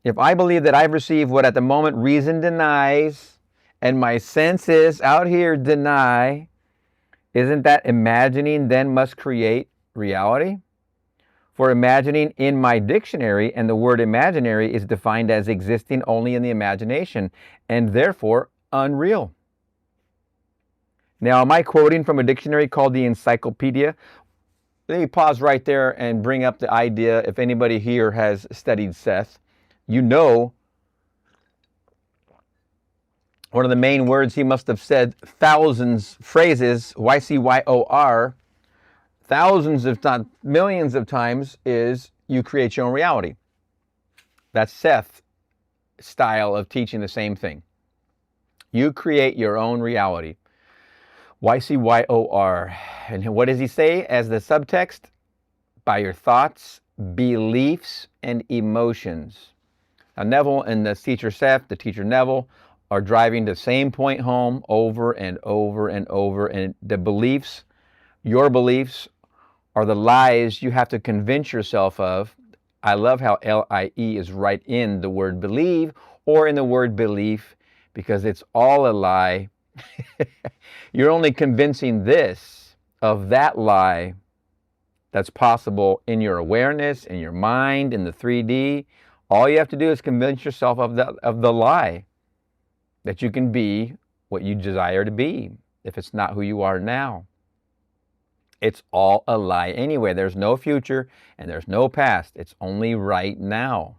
If I believe that I've received what at the moment reason denies and my senses out here deny, isn't that imagining then must create reality? For imagining in my dictionary, and the word imaginary is defined as existing only in the imagination and therefore unreal. Now, am I quoting from a dictionary called the Encyclopedia? Let me pause right there and bring up the idea. If anybody here has studied Seth, you know one of the main words he must have said thousands phrases, YCYOR, thousands if not millions of times, is you create your own reality. That's Seth's style of teaching the same thing. You create your own reality. YCYOR. And what does he say as the subtext? By your thoughts, beliefs, and emotions. Now, Neville and the teacher Seth, the teacher Neville, are driving the same point home over and over and over. And the beliefs, your beliefs, are the lies you have to convince yourself of. I love how L-I-E is right in the word believe or in the word belief, because it's all a lie. You're only convincing this of that lie that's possible in your awareness, in your mind, in the 3D. All you have to do is convince yourself of the lie, that you can be what you desire to be, if it's not who you are now. It's all a lie anyway. There's no future and there's no past. It's only right now.